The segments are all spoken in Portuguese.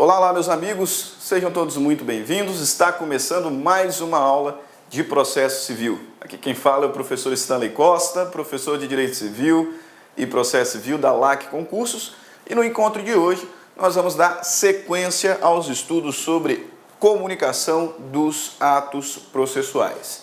Olá, olá, meus amigos, sejam todos muito bem-vindos. Está começando mais uma aula de processo civil. Aqui quem fala é o professor Stanley Costa, professor de Direito Civil e Processo Civil da LAC Concursos. E no encontro de hoje nós vamos dar sequência aos estudos sobre comunicação dos atos processuais.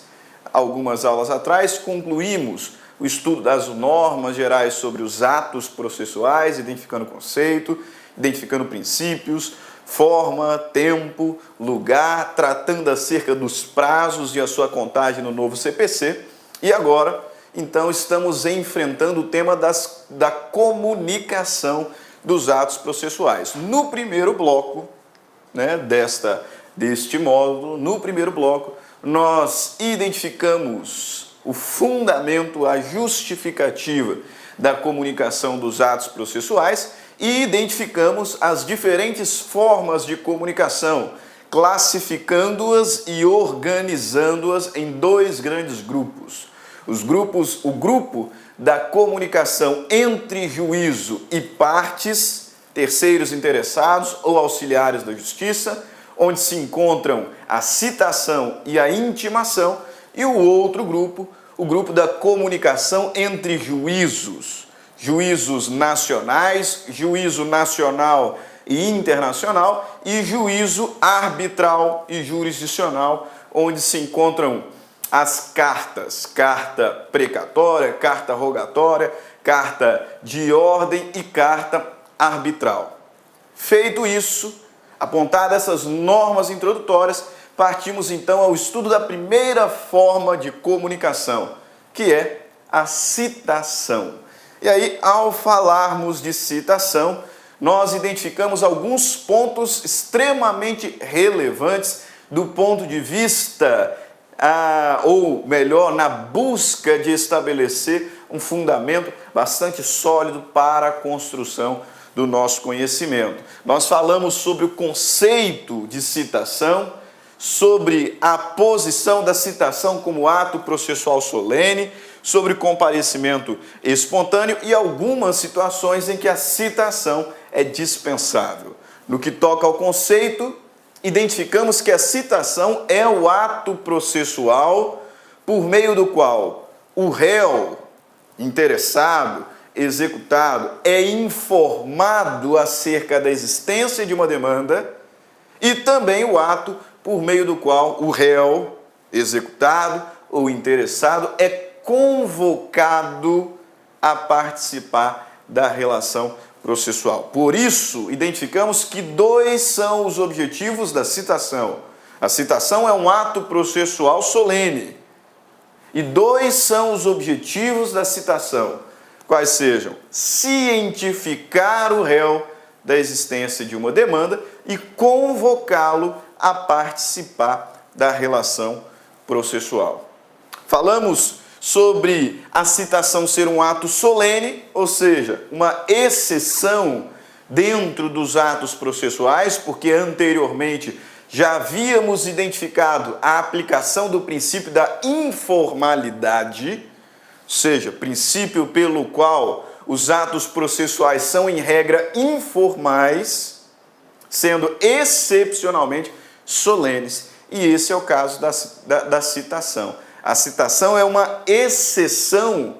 Algumas aulas atrás concluímos o estudo das normas gerais sobre os atos processuais, identificando conceito, identificando princípios, forma, tempo, lugar, tratando acerca dos prazos e a sua contagem no novo CPC. E agora, então, estamos enfrentando o tema da comunicação dos atos processuais. No primeiro bloco, deste módulo, no primeiro bloco, nós identificamos o fundamento, a justificativa da comunicação dos atos processuais e identificamos as diferentes formas de comunicação, classificando-as e organizando-as em dois grandes grupos. O grupo da comunicação entre juízo e partes, terceiros interessados ou auxiliares da justiça, onde se encontram a citação e a intimação, e o outro grupo, o grupo da comunicação entre juízos nacionais, juízo nacional e internacional e juízo arbitral e jurisdicional, onde se encontram as cartas, carta precatória, carta rogatória, carta de ordem e carta arbitral. Feito isso, apontadas essas normas introdutórias, partimos então ao estudo da primeira forma de comunicação, que é a citação. E aí, ao falarmos de citação, nós identificamos alguns pontos extremamente relevantes do ponto de vista, ou melhor, na busca de estabelecer um fundamento bastante sólido para a construção do nosso conhecimento. Nós falamos sobre o conceito de citação, sobre a posição da citação como ato processual solene, sobre comparecimento espontâneo e algumas situações em que a citação é dispensável. No que toca ao conceito, identificamos que a citação é o ato processual por meio do qual o réu interessado, executado, é informado acerca da existência de uma demanda e também o ato por meio do qual o réu, executado ou interessado, é convocado a participar da relação processual. Por isso, identificamos que dois são os objetivos da citação. A citação é um ato processual solene. E dois são os objetivos da citação, quais sejam cientificar o réu da existência de uma demanda e convocá-lo a participar da relação processual. Falamos sobre a citação ser um ato solene, ou seja, uma exceção dentro dos atos processuais, porque anteriormente já havíamos identificado a aplicação do princípio da informalidade, ou seja, princípio pelo qual os atos processuais são, em regra, informais, sendo excepcionalmente solenes, e esse é o caso da citação. A citação é uma exceção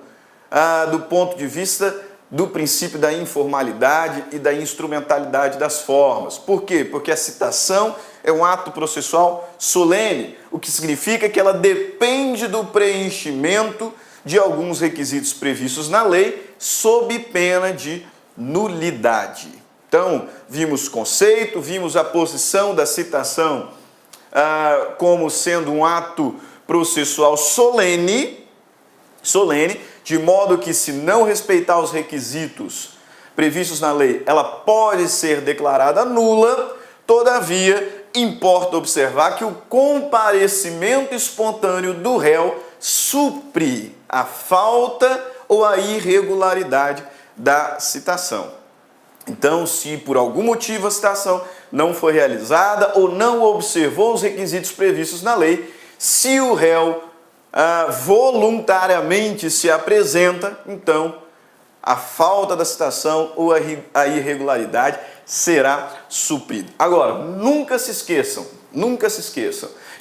do ponto de vista do princípio da informalidade e da instrumentalidade das formas. Por quê? Porque a citação é um ato processual solene, o que significa que ela depende do preenchimento de alguns requisitos previstos na lei, sob pena de nulidade. Então, vimos conceito, vimos a posição da citação como sendo um ato processual solene, de modo que, se não respeitar os requisitos previstos na lei, ela pode ser declarada nula. Todavia, importa observar que o comparecimento espontâneo do réu supre a falta ou a irregularidade da citação. Então, se por algum motivo a citação não foi realizada ou não observou os requisitos previstos na lei, se o réu voluntariamente se apresenta, então a falta da citação ou a irregularidade será suprida. Agora, nunca se esqueçam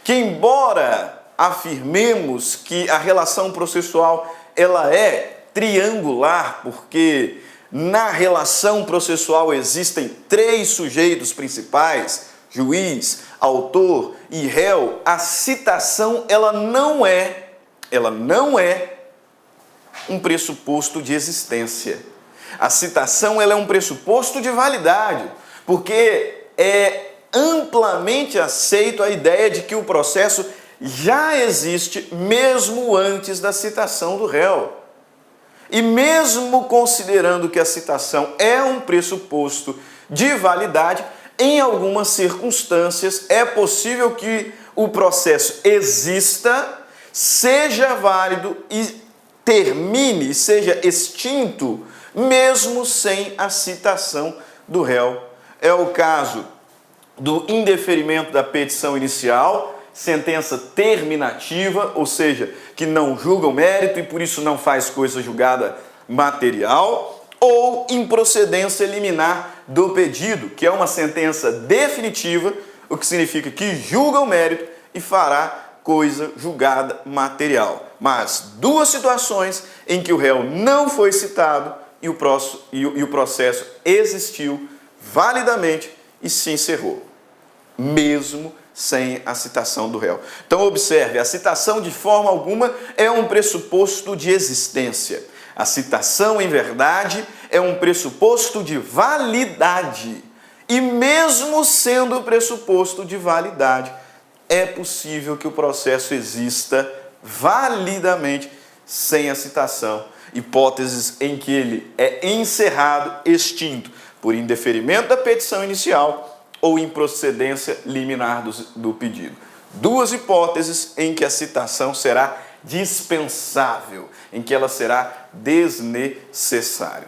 que embora afirmemos que a relação processual ela é triangular, porque na relação processual existem 3 sujeitos principais, juiz, autor e réu, a citação ela não é um pressuposto de existência. A citação ela é um pressuposto de validade, porque é amplamente aceito a ideia de que o processo já existe mesmo antes da citação do réu. E mesmo considerando que a citação é um pressuposto de validade, em algumas circunstâncias é possível que o processo exista, seja válido e termine, seja extinto, mesmo sem a citação do réu. É o caso do indeferimento da petição inicial, sentença terminativa, ou seja, que não julga o mérito e por isso não faz coisa julgada material, ou improcedência liminar do pedido, que é uma sentença definitiva, o que significa que julga o mérito e fará coisa julgada material. Mas 2 situações em que o réu não foi citado e o processo existiu validamente e se encerrou, mesmo sem a citação do réu. Então observe, a citação de forma alguma é um pressuposto de existência. A citação, em verdade, é um pressuposto de validade. E mesmo sendo pressuposto de validade, é possível que o processo exista validamente sem a citação. Hipóteses em que ele é encerrado, extinto, por indeferimento da petição inicial ou improcedência liminar do pedido. 2 hipóteses em que a citação será dispensável, em que ela será desnecessária.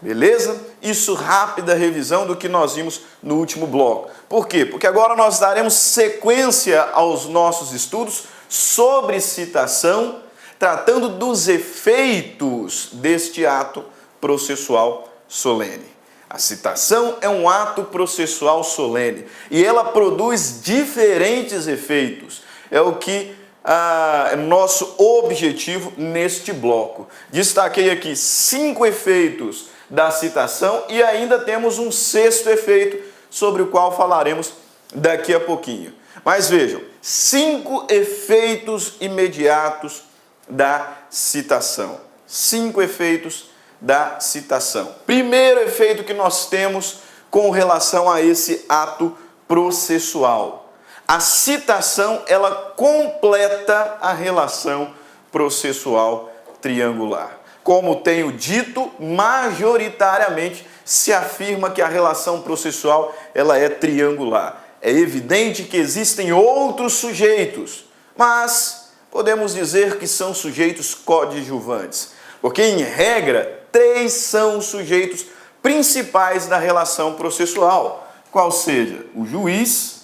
Beleza? Isso, rápida revisão do que nós vimos no último bloco. Por quê? Porque agora nós daremos sequência aos nossos estudos sobre citação, tratando dos efeitos deste ato processual solene. A citação é um ato processual solene e ela produz diferentes efeitos. É o que é nosso objetivo neste bloco. Destaquei aqui 5 efeitos da citação e ainda temos um 6º efeito sobre o qual falaremos daqui a pouquinho. Mas vejam, 5 efeitos imediatos da citação. 5 efeitos da citação. Primeiro efeito que nós temos com relação a esse ato processual. A citação, ela completa a relação processual triangular. Como tenho dito, majoritariamente se afirma que a relação processual ela é triangular. É evidente que existem outros sujeitos, mas podemos dizer que são sujeitos coadjuvantes, porque em regra 3 são os sujeitos principais da relação processual, qual seja o juiz,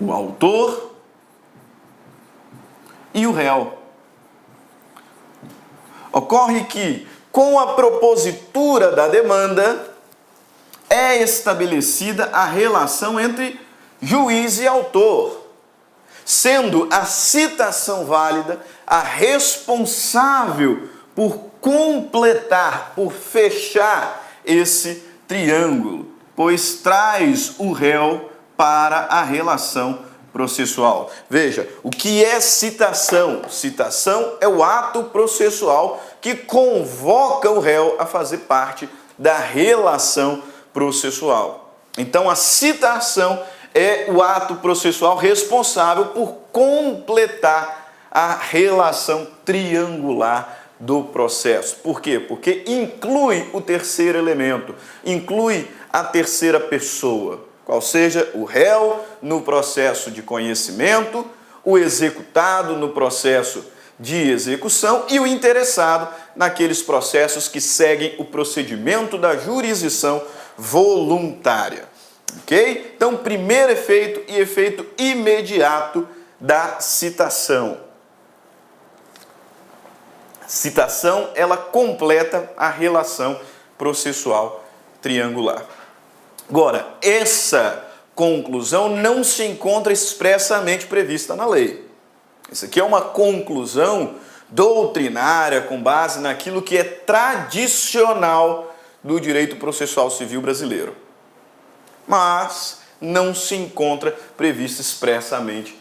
o autor e o réu. Ocorre que, com a propositura da demanda, é estabelecida a relação entre juiz e autor, sendo a citação válida a responsável por completar, por fechar esse triângulo, pois traz o réu para a relação processual. Veja, o que é citação? Citação é o ato processual que convoca o réu a fazer parte da relação processual. Então, a citação é o ato processual responsável por completar a relação triangular do processo. Por quê? Porque inclui o terceiro elemento, inclui a terceira pessoa, qual seja o réu no processo de conhecimento, o executado no processo de execução e o interessado naqueles processos que seguem o procedimento da jurisdição voluntária. Ok? Então, primeiro efeito e efeito imediato da citação. Citação, ela completa a relação processual triangular. Agora, essa conclusão não se encontra expressamente prevista na lei. Isso aqui é uma conclusão doutrinária com base naquilo que é tradicional do direito processual civil brasileiro. Mas não se encontra previsto expressamente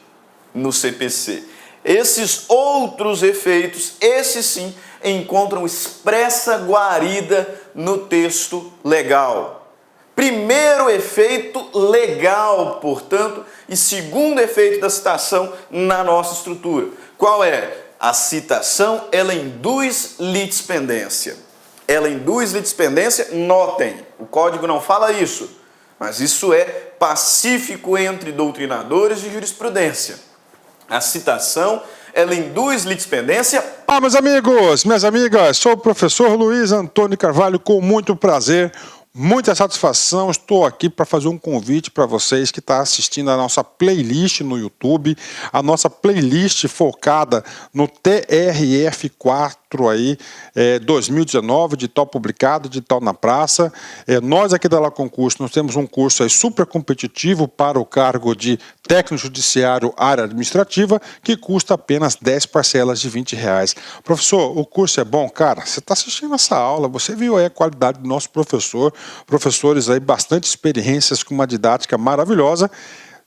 no CPC. Esses outros efeitos, esses sim, encontram expressa guarida no texto legal. Primeiro efeito legal, portanto, e segundo efeito da citação na nossa estrutura. Qual é? A citação, ela induz litispendência. Ela induz litispendência, notem, o código não fala isso, mas isso é pacífico entre doutrinadores de jurisprudência. A citação, ela induz litispendência. Meus amigos, minhas amigas, sou o professor Luiz Antônio Carvalho, com muito prazer, muita satisfação. Estou aqui para fazer um convite para vocês que estão assistindo a nossa playlist no YouTube, a nossa playlist focada no TRF4 aí, 2019, de tal publicado, de tal na praça. Nós aqui da La Concurso, nós temos um curso aí super competitivo para o cargo de técnico judiciário área administrativa, que custa apenas 10 parcelas de R$20. Professor, o curso é bom? Cara, você está assistindo essa aula, você viu aí a qualidade do nosso professor, professores aí bastante experiências com uma didática maravilhosa.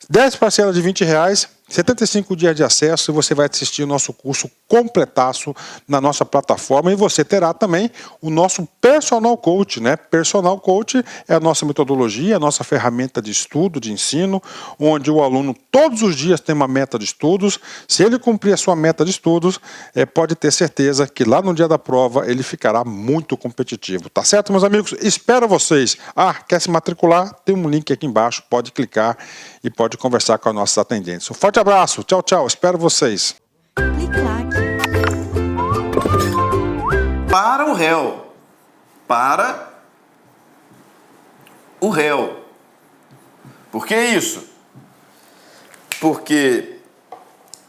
10 parcelas de R$20, 75 dias de acesso, e você vai assistir o nosso curso completaço na nossa plataforma, e você terá também o nosso Personal Coach, né? Personal Coach é a nossa metodologia, a nossa ferramenta de estudo, de ensino, onde o aluno todos os dias tem uma meta de estudos. Se ele cumprir a sua meta de estudos, pode ter certeza que lá no dia da prova ele ficará muito competitivo, tá certo, meus amigos? Espero vocês. Quer se matricular? Tem um link aqui embaixo, pode clicar e pode conversar com os nossos atendentes. Um forte abraço, tchau, tchau, espero vocês. Para o réu. Para o réu. Por que isso? Porque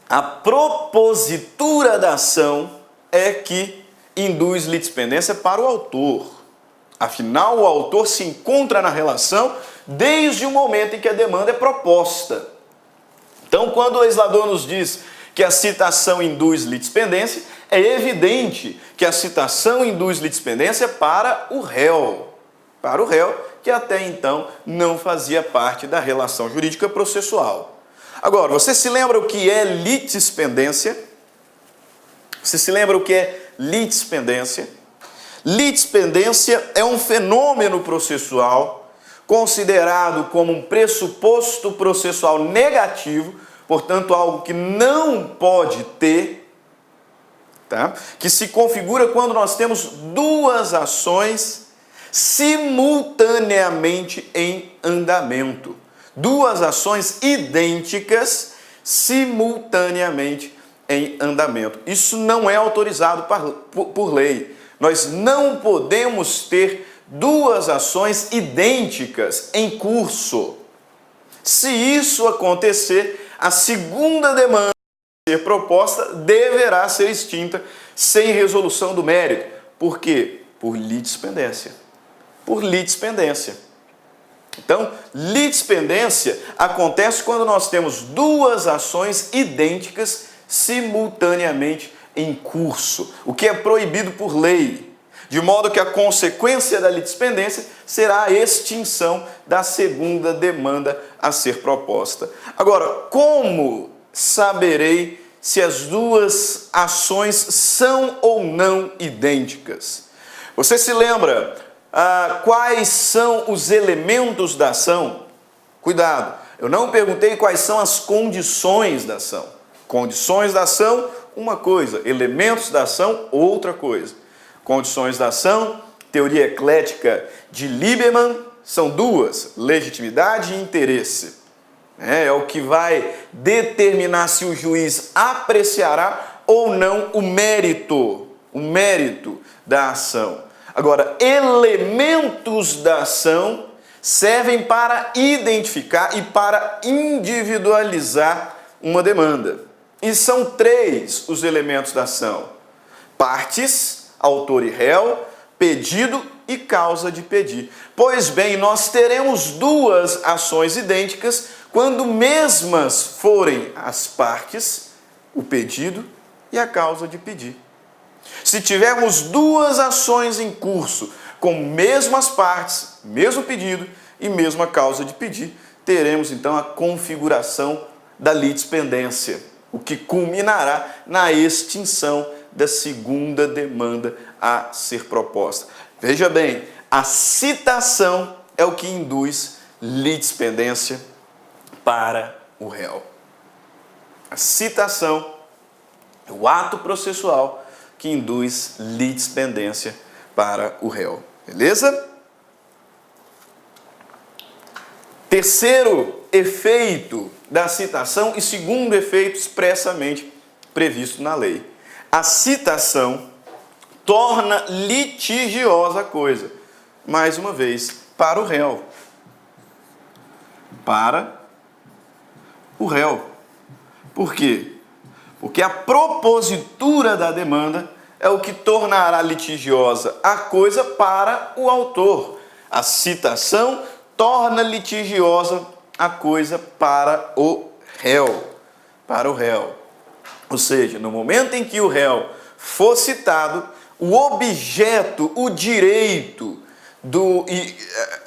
a propositura da ação é que induz litispendência para o autor. Afinal, o autor se encontra na relação desde o momento em que a demanda é proposta. Então, quando o legislador nos diz que a citação induz litispendência, é evidente que a citação induz litispendência para o réu. Para o réu, que até então não fazia parte da relação jurídica processual. Agora, você se lembra o que é litispendência? Você se lembra o que é litispendência? Litispendência é um fenômeno processual considerado como um pressuposto processual negativo, portanto, algo que não pode ter, tá? Que se configura quando nós temos duas ações simultaneamente em andamento. Duas ações idênticas simultaneamente em andamento. Isso não é autorizado por lei. Nós não podemos ter duas ações idênticas em curso. Se isso acontecer, a segunda demanda a ser proposta deverá ser extinta sem resolução do mérito. Por quê? Por litispendência. Por litispendência. Então, litispendência acontece quando nós temos duas ações idênticas simultaneamente em curso, o que é proibido por lei, de modo que a consequência da litispendência será a extinção da segunda demanda a ser proposta. Agora, como saberei se as duas ações são ou não idênticas? Você se lembra quais são os elementos da ação? Cuidado, eu não perguntei quais são as condições da ação. Condições da ação, uma coisa. Elementos da ação, outra coisa. Condições da ação, teoria eclética de Lieberman, são duas: legitimidade e interesse. É o que vai determinar se o juiz apreciará ou não o mérito da ação. Agora, elementos da ação servem para identificar e para individualizar uma demanda. E são três os elementos da ação. Partes, autor e réu, pedido e causa de pedir. Pois bem, nós teremos duas ações idênticas quando mesmas forem as partes, o pedido e a causa de pedir. Se tivermos duas ações em curso com mesmas partes, mesmo pedido e mesma causa de pedir, teremos então a configuração da litispendência, o que culminará na extinção da segunda demanda a ser proposta. Veja bem, a citação é o que induz litispendência para o réu. A citação é o ato processual que induz litispendência para o réu. Beleza? Terceiro efeito da citação e segundo efeito expressamente previsto na lei. A citação torna litigiosa a coisa, mais uma vez, para o réu. Para o réu. Por quê? Porque a propositura da demanda é o que tornará litigiosa a coisa para o autor. A citação torna litigiosa a coisa para o réu. Para o réu. Ou seja, no momento em que o réu for citado, o objeto, o direito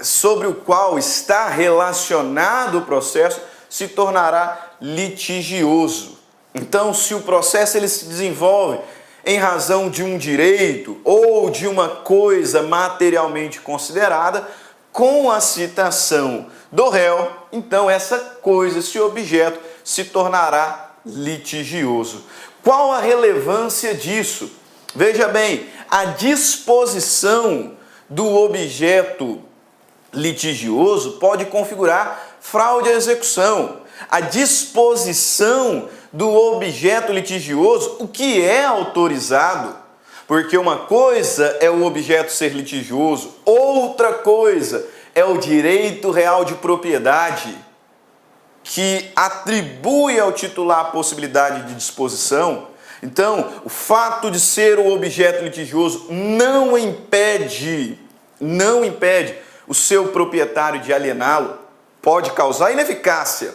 sobre o qual está relacionado o processo se tornará litigioso. Então, se o processo ele se desenvolve em razão de um direito ou de uma coisa materialmente considerada, com a citação do réu, então essa coisa, esse objeto, se tornará litigioso. Qual a relevância disso? Veja bem, a disposição do objeto litigioso pode configurar fraude à execução. A disposição do objeto litigioso, o que é autorizado, porque uma coisa é o objeto ser litigioso, outra coisa é o direito real de propriedade, que atribui ao titular a possibilidade de disposição. Então, o fato de ser o objeto litigioso não impede o seu proprietário de aliená-lo, pode causar ineficácia.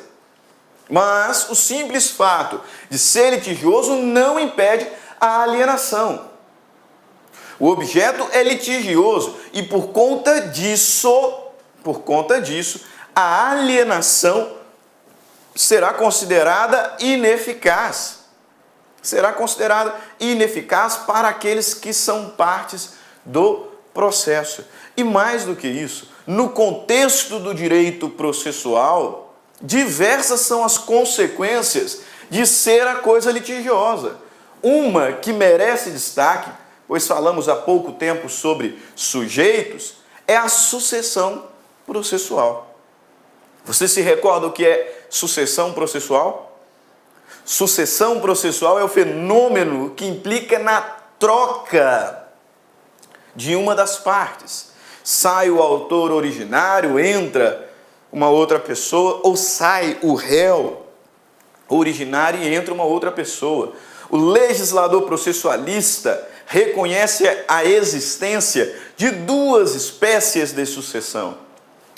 Mas o simples fato de ser litigioso não impede a alienação. O objeto é litigioso e por conta disso, a alienação será considerada ineficaz. Será considerada ineficaz para aqueles que são partes do processo. E mais do que isso, no contexto do direito processual, diversas são as consequências de ser a coisa litigiosa. Uma que merece destaque, pois falamos há pouco tempo sobre sujeitos, é a sucessão processual. Você se recorda o que é sucessão processual? Sucessão processual é o fenômeno que implica na troca de uma das partes. Sai o autor originário, entra uma outra pessoa, ou sai o réu originário e entra uma outra pessoa. O legislador processualista reconhece a existência de duas espécies de sucessão.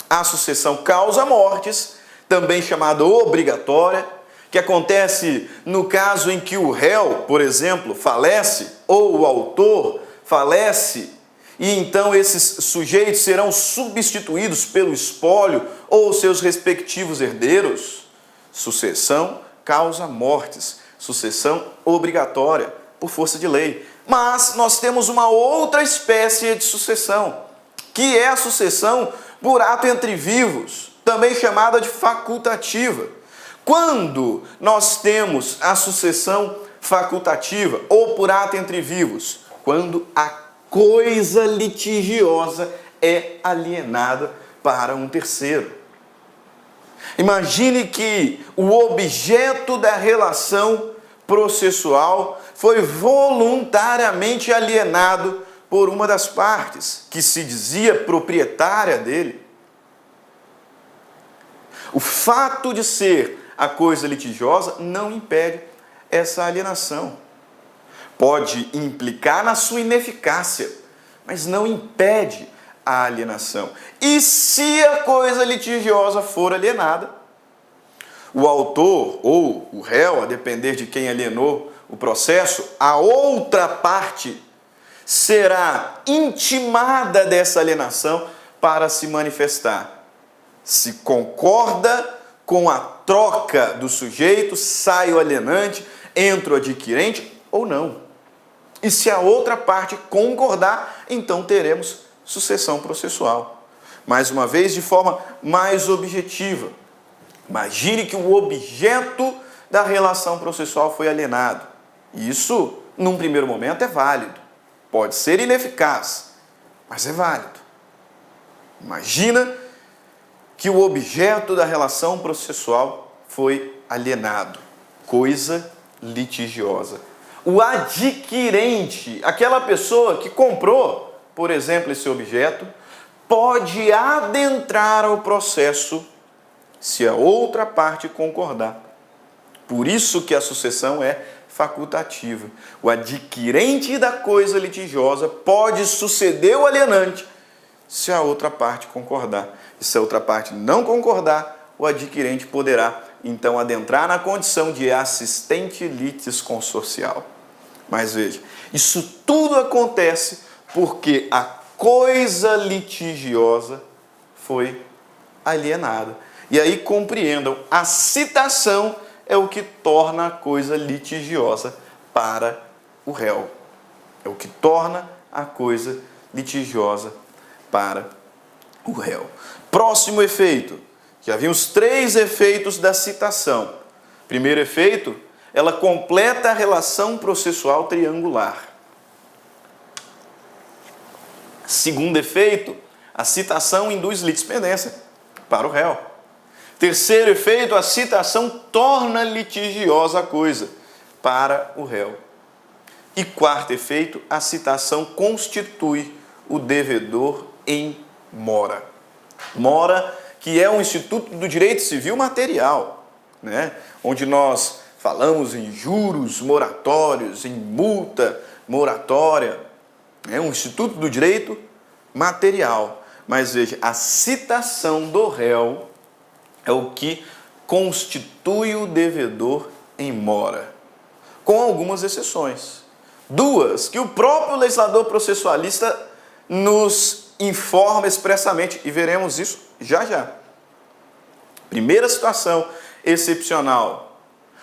A sucessão causa-mortes, também chamada obrigatória, que acontece no caso em que o réu, por exemplo, falece, ou o autor falece, e então esses sujeitos serão substituídos pelo espólio ou seus respectivos herdeiros. Sucessão causa-mortes, sucessão obrigatória, por força de lei. Mas nós temos uma outra espécie de sucessão, que é a sucessão por ato entre vivos, também chamada de facultativa. Quando nós temos a sucessão facultativa ou por ato entre vivos? Quando a coisa litigiosa é alienada para um terceiro. Imagine que o objeto da relação processual foi voluntariamente alienado por uma das partes, que se dizia proprietária dele. O fato de ser a coisa litigiosa não impede essa alienação. Pode implicar na sua ineficácia, mas não impede a alienação. E se a coisa litigiosa for alienada, o autor ou o réu, a depender de quem alienou o processo, a outra parte será intimada dessa alienação para se manifestar. Se concorda com a troca do sujeito, sai o alienante, entra o adquirente ou não. E se a outra parte concordar, então teremos sucessão processual. Mais uma vez, de forma mais objetiva. Imagine que o objeto da relação processual foi alienado. Isso, num primeiro momento, é válido. Pode ser ineficaz, mas é válido. Imagina que o objeto da relação processual foi alienado. Coisa litigiosa. O adquirente, aquela pessoa que comprou, por exemplo, esse objeto, pode adentrar ao processo se a outra parte concordar. Por isso que a sucessão é facultativa. O adquirente da coisa litigiosa pode suceder o alienante se a outra parte concordar. E se a outra parte não concordar, o adquirente poderá, então, adentrar na condição de assistente litisconsorcial. Mas veja, isso tudo acontece porque a coisa litigiosa foi alienada. E aí compreendam, a citação é o que torna a coisa litigiosa para o réu. É o que torna a coisa litigiosa para o réu. Próximo efeito. Já vimos 3 efeitos da citação. Primeiro efeito, ela completa a relação processual triangular. Segundo efeito, a citação induz litispendência para o réu. Terceiro efeito, a citação torna litigiosa a coisa para o réu. E quarto efeito, a citação constitui o devedor em mora. Mora, que é um instituto do direito civil material, né? Onde nós falamos em juros moratórios, em multa moratória. É um instituto do direito material. Mas veja, a citação do réu é o que constitui o devedor em mora, com algumas exceções. 2, que o próprio legislador processualista nos informa expressamente, e veremos isso já já. Primeira situação excepcional,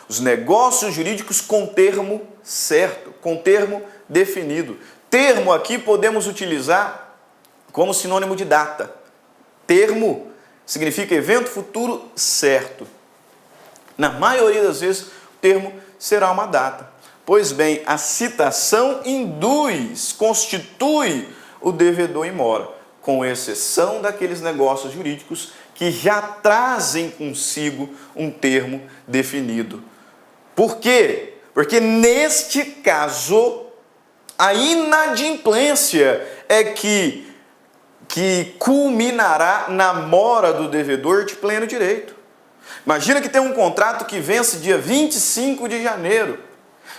os negócios jurídicos com termo certo, com termo definido. Termo aqui podemos utilizar como sinônimo de data. Termo significa evento futuro certo. Na maioria das vezes, o termo será uma data. Pois bem, a citação induz, constitui o devedor em mora, com exceção daqueles negócios jurídicos que já trazem consigo um termo definido. Por quê? Porque neste caso, a inadimplência é que culminará na mora do devedor de pleno direito. Imagina que tem um contrato que vence dia 25 de janeiro.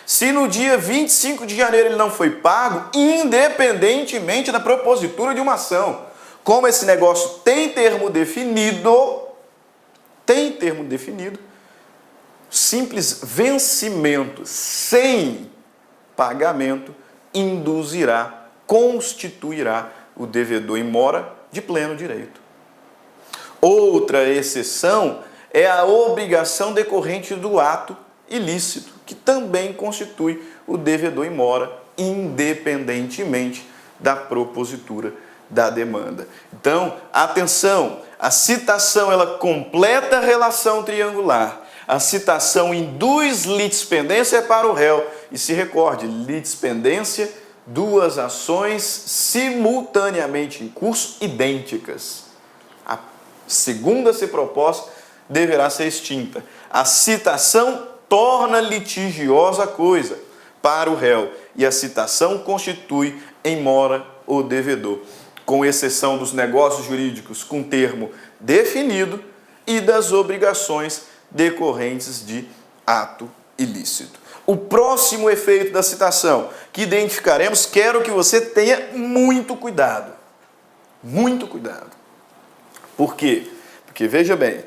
Se no dia 25 de janeiro ele não foi pago, independentemente da propositura de uma ação, como esse negócio tem termo definido, simples vencimento sem pagamento induzirá, constituirá o devedor em mora de pleno direito. Outra exceção é a obrigação decorrente do ato ilícito, que também constitui o devedor em mora, independentemente da propositura da demanda. Então, atenção, a citação ela completa a relação triangular. A citação induz litispendência para o réu. E se recorde, litispendência, 2 ações simultaneamente em curso, idênticas. A segunda a ser proposta deverá ser extinta. A citação torna litigiosa a coisa para o réu e a citação constitui em mora o devedor, com exceção dos negócios jurídicos com termo definido e das obrigações decorrentes de ato ilícito. O próximo efeito da citação que identificaremos, quero que você tenha muito cuidado. Muito cuidado. Por quê? Porque, veja bem,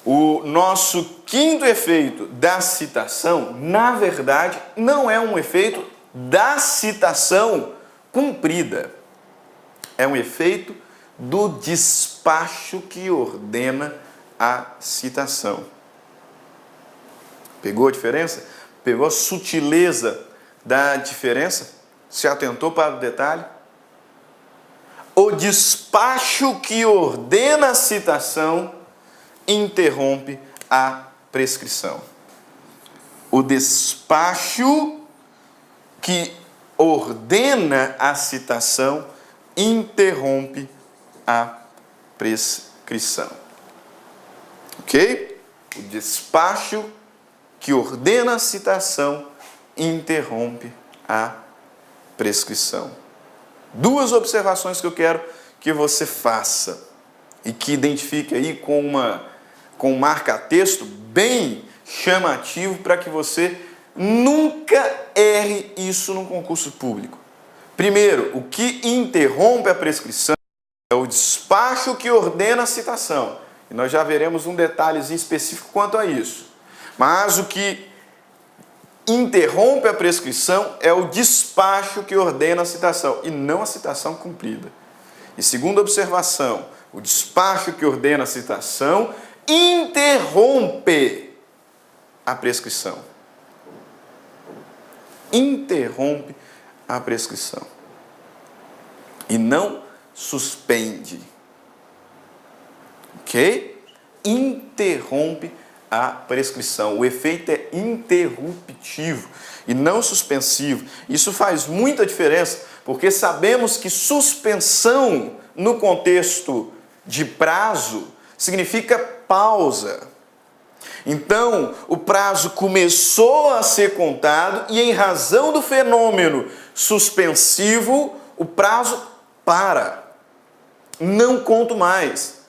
o nosso quinto efeito da citação, na verdade, não é um efeito da citação cumprida. É um efeito do despacho que ordena a citação. Pegou a diferença? Pegou a sutileza da diferença? Se atentou para o detalhe? O despacho que ordena a citação interrompe a prescrição. O despacho que ordena a citação interrompe a prescrição. Ok? O despacho que ordena a citação interrompe a prescrição. Duas observações que eu quero que você faça e que identifique aí com um marca-texto bem chamativo para que você nunca erre isso no concurso público. Primeiro, o que interrompe a prescrição é o despacho que ordena a citação. E nós já veremos um detalhezinho específico quanto a isso. Mas o que interrompe a prescrição é o despacho que ordena a citação e não a citação cumprida. E segunda observação, o despacho que ordena a citação interrompe a prescrição. Interrompe a prescrição. E não suspende. Ok? Interrompe a prescrição. O efeito é interruptivo e não suspensivo. Isso faz muita diferença, porque sabemos que suspensão no contexto de prazo significa pausa. Então, o prazo começou a ser contado e, em razão do fenômeno suspensivo, o prazo para. Não conto mais.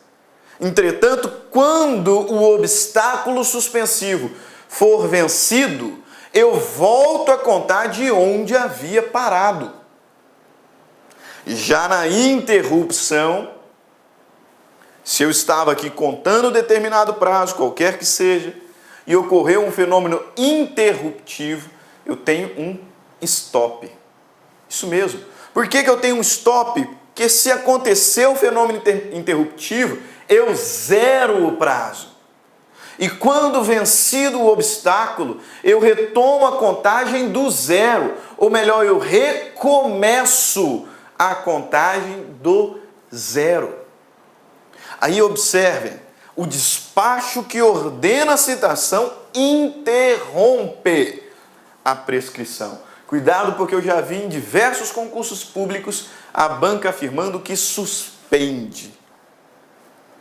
Entretanto, quando o obstáculo suspensivo for vencido, eu volto a contar de onde havia parado. Já na interrupção, se eu estava aqui contando determinado prazo, qualquer que seja, e ocorreu um fenômeno interruptivo, eu tenho um stop. Isso mesmo. Por que eu tenho um stop? Porque se acontecer o fenômeno interruptivo, eu zero o prazo. E quando vencido o obstáculo, eu retomo a contagem do zero. Ou melhor, eu recomeço a contagem do zero. Aí observem, o despacho que ordena a citação interrompe a prescrição. Cuidado, porque eu já vi em diversos concursos públicos a banca afirmando que suspende.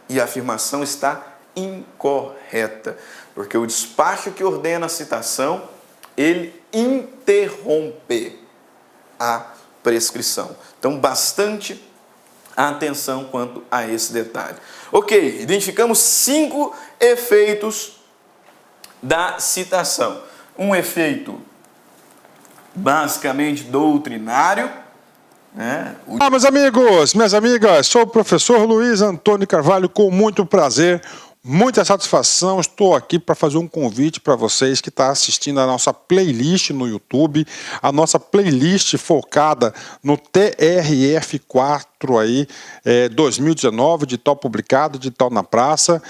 E a afirmação está incorreta, porque o despacho que ordena a citação, ele interrompe a prescrição. Então, bastante atenção quanto a esse detalhe. Ok, identificamos 5 efeitos da citação. Um efeito basicamente doutrinário, né? Meus amigos, minhas amigas, sou o professor Luiz Antônio Carvalho, com muito prazer, muita satisfação. Estou aqui para fazer um convite para vocês que estão assistindo a nossa playlist no YouTube, a nossa playlist focada no TRF4 aí, 2019, de tal publicado, de tal na praça.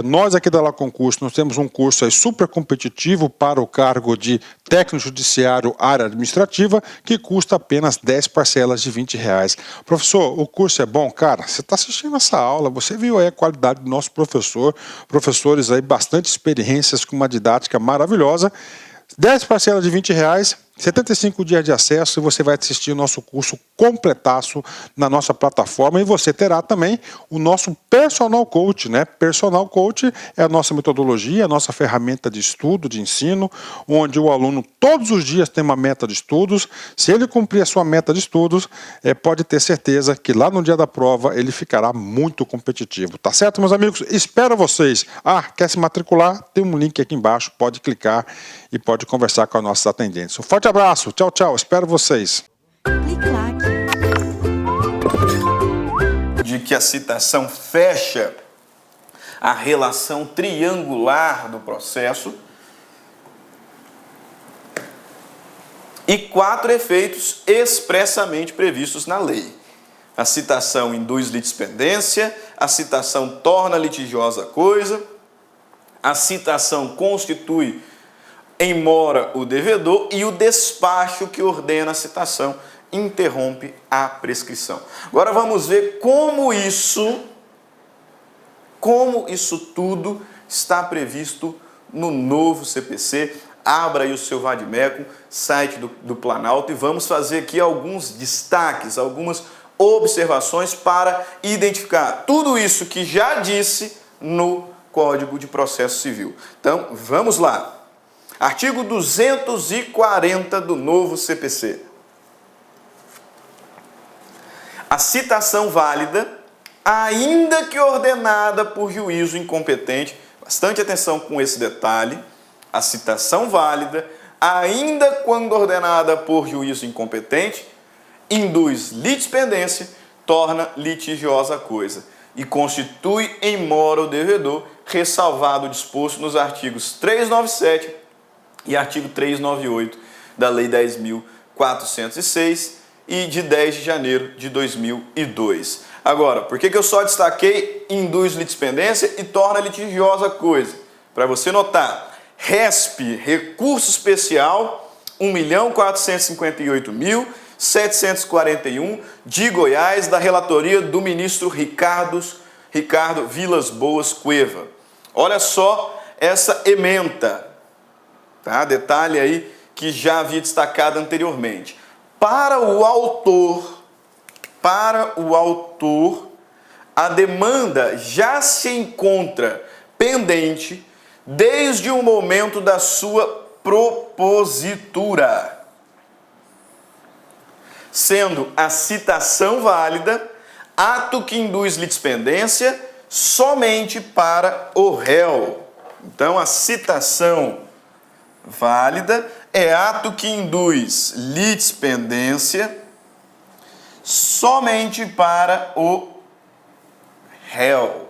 Nós aqui da La Concurso, nós temos um curso aí super competitivo para o cargo de técnico judiciário área administrativa, que custa apenas 10 parcelas de R$20. Professor, o curso é bom? Cara, você está assistindo essa aula, você viu aí a qualidade do nosso professor, professores aí bastante experiências com uma didática maravilhosa. 10 parcelas de R$20, 75 dias de acesso e você vai assistir o nosso curso completaço na nossa plataforma e você terá também o nosso Personal Coach, né? Personal Coach é a nossa metodologia, a nossa ferramenta de estudo, de ensino, onde o aluno todos os dias tem uma meta de estudos. Se ele cumprir a sua meta de estudos, pode ter certeza que lá no dia da prova ele ficará muito competitivo. Tá certo, meus amigos? Espero vocês. Quer se matricular? Tem um link aqui embaixo, pode clicar e pode conversar com os nossos atendentes. Um forte abraço, tchau, tchau, espero vocês. De que a citação fecha a relação triangular do processo e 4 efeitos expressamente previstos na lei. A citação induz litispendência, a citação torna litigiosa a coisa, a citação constitui em mora o devedor e o despacho que ordena a citação interrompe a prescrição. Agora vamos ver como isso tudo está previsto no novo CPC. Abra aí o seu Vadimeco, site do Planalto, e vamos fazer aqui alguns destaques, algumas observações para identificar tudo isso que já disse no Código de Processo Civil. Então, vamos lá. Artigo 240 do novo CPC. A citação válida, ainda que ordenada por juízo incompetente, bastante atenção com esse detalhe, a citação válida, ainda quando ordenada por juízo incompetente, induz litispendência, torna litigiosa a coisa e constitui em mora o devedor, ressalvado o disposto nos artigos 397 e artigo 398 da Lei 10.406 e de 10 de janeiro de 2002. Agora, por que eu só destaquei induz litispendência e torna litigiosa a coisa? Para você notar, RESP, recurso especial 1.458.741 de Goiás, da relatoria do ministro Ricardo Vilas Boas Cueva. Olha só essa ementa, tá? Detalhe aí que já havia destacado anteriormente. Para o autor, a demanda já se encontra pendente desde o momento da sua propositura, sendo a citação válida ato que induz litispendência somente para o réu. Então, a citação válida é ato que induz litispendência somente para o réu.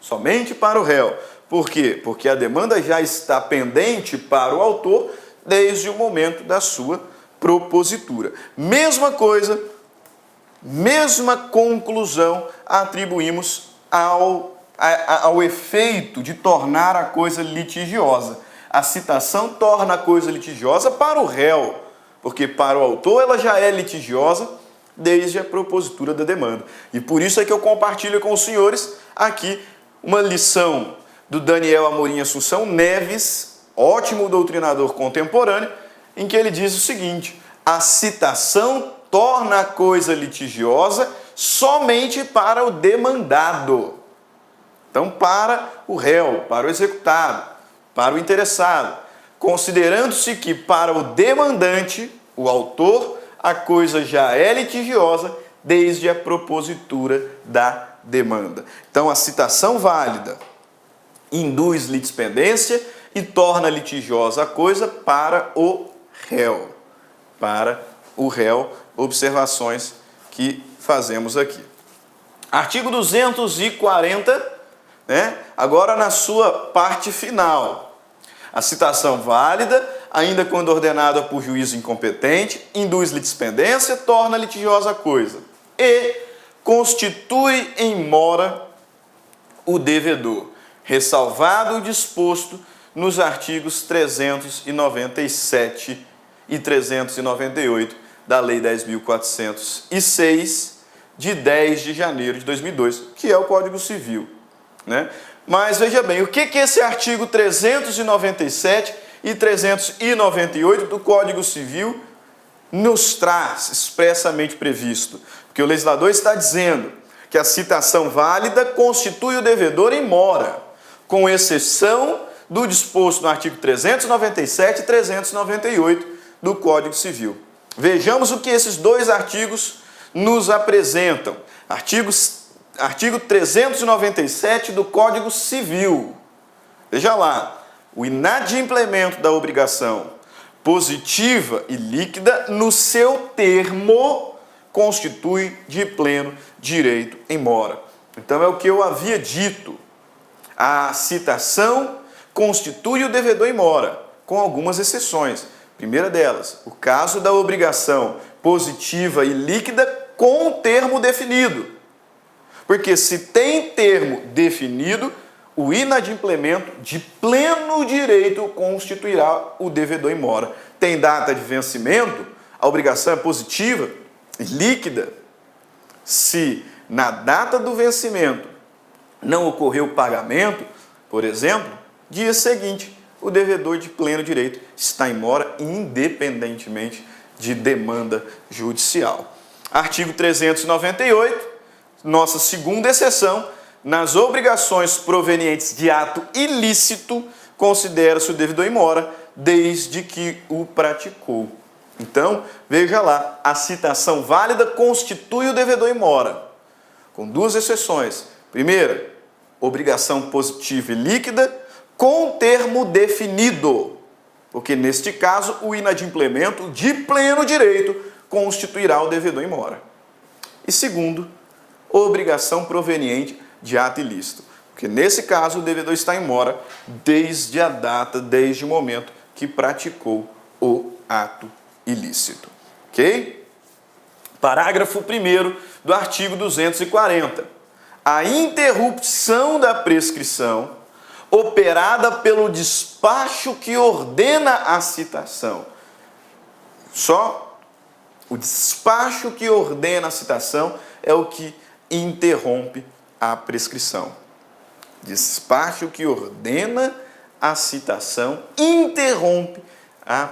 Somente para o réu. Por quê? Porque a demanda já está pendente para o autor desde o momento da sua propositura. Mesma coisa, mesma conclusão atribuímos ao efeito de tornar a coisa litigiosa. A citação torna a coisa litigiosa para o réu, porque para o autor ela já é litigiosa desde a propositura da demanda. E por isso é que eu compartilho com os senhores aqui uma lição do Daniel Amorim Assunção Neves, ótimo doutrinador contemporâneo, em que ele diz o seguinte: a citação torna a coisa litigiosa somente para o demandado. Então, para o réu, para o executado, para o interessado, considerando-se que para o demandante, o autor, a coisa já é litigiosa desde a propositura da demanda. Então, a citação válida induz litispendência e torna litigiosa a coisa para o réu. Para o réu, observações que fazemos aqui. Artigo 240, agora na sua parte final. A citação válida, ainda quando ordenada por juízo incompetente, induz litispendência, torna litigiosa a coisa e constitui em mora o devedor, ressalvado o disposto nos artigos 397 e 398 da Lei 10.406, de 10 de janeiro de 2002, que é o Código Civil. Mas veja bem, o que esse artigo 397 e 398 do Código Civil nos traz expressamente previsto. Porque o legislador está dizendo que a citação válida constitui o devedor em mora, com exceção do disposto no artigo 397 e 398 do Código Civil. Vejamos o que esses dois artigos nos apresentam. Artigo 397 do Código Civil. Veja lá, o inadimplemento da obrigação positiva e líquida no seu termo constitui de pleno direito em mora. Então é o que eu havia dito. A citação constitui o devedor em mora, com algumas exceções. Primeira delas, o caso da obrigação positiva e líquida com termo definido. Porque se tem termo definido, o inadimplemento de pleno direito constituirá o devedor em mora. Tem data de vencimento, a obrigação é positiva e líquida. Se na data do vencimento não ocorreu o pagamento, por exemplo, dia seguinte, o devedor de pleno direito está em mora independentemente de demanda judicial. Artigo 398, nossa segunda exceção, nas obrigações provenientes de ato ilícito, considera-se o devedor em mora desde que o praticou. Então, veja lá, a citação válida constitui o devedor em mora, com duas exceções. Primeira, obrigação positiva e líquida com termo definido, porque neste caso o inadimplemento de pleno direito constituirá o devedor em mora. E segundo, obrigação proveniente de ato ilícito, porque nesse caso o devedor está em mora desde a data, desde o momento que praticou o ato ilícito. Ok? Parágrafo 1º do artigo 240. A interrupção da prescrição operada pelo despacho que ordena a citação. Só o despacho que ordena a citação é o que interrompe a prescrição. Despacho que ordena a citação interrompe a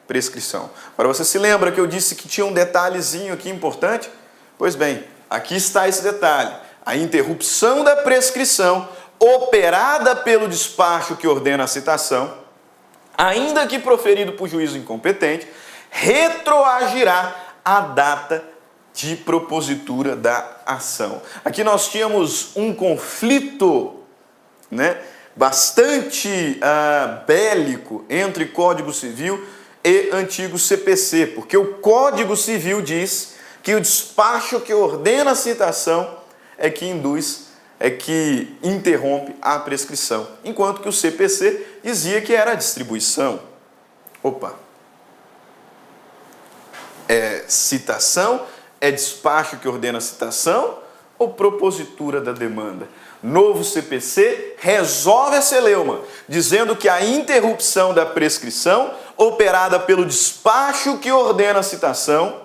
prescrição. Agora, você se lembra que eu disse que tinha um detalhezinho aqui importante? Pois bem, aqui está esse detalhe. A interrupção da prescrição operada pelo despacho que ordena a citação, ainda que proferido por juízo incompetente, retroagirá a data de propositura da ação. Aqui nós tínhamos um conflito, bastante bélico entre Código Civil e antigo CPC, porque o Código Civil diz que o despacho que ordena a citação é que interrompe a prescrição, enquanto que o CPC dizia que era a distribuição. É citação, é despacho que ordena a citação ou propositura da demanda? Novo CPC resolve a celeuma, dizendo que a interrupção da prescrição operada pelo despacho que ordena a citação.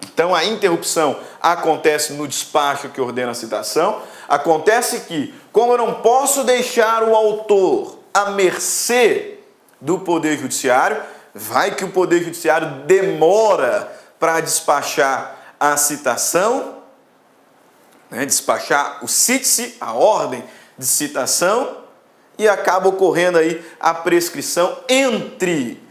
Então, a interrupção acontece no despacho que ordena a citação. Acontece que, como eu não posso deixar o autor à mercê do Poder Judiciário, vai que o Poder Judiciário demora para despachar a citação, despachar o cite-se, a ordem de citação, e acaba ocorrendo aí a prescrição entre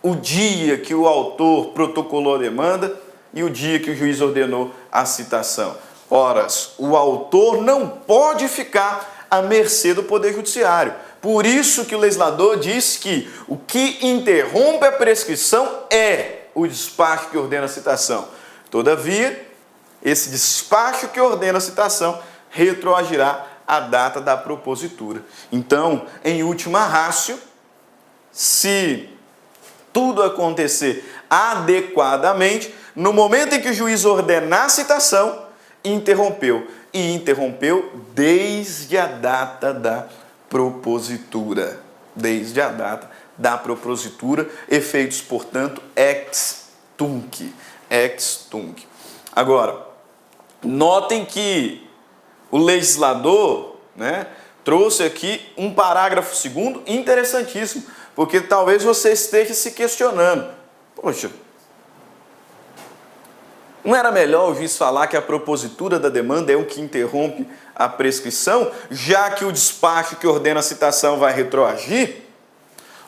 o dia que o autor protocolou a demanda e o dia que o juiz ordenou a citação. Ora, o autor não pode ficar à mercê do Poder Judiciário. Por isso que o legislador diz que o que interrompe a prescrição é o despacho que ordena a citação. Todavia, esse despacho que ordena a citação retroagirá a data da propositura. Então, em última ratio, se tudo acontecer adequadamente, no momento em que o juiz ordenar a citação, interrompeu. E interrompeu desde a data da propositura. Desde a data da propositura, efeitos, portanto, ex tunc. Ex tunc. Agora, notem que o legislador, trouxe aqui um parágrafo 2º interessantíssimo Porque talvez você esteja se questionando, poxa, não era melhor o juiz falar que a propositura da demanda é o que interrompe a prescrição, já que o despacho que ordena a citação vai retroagir?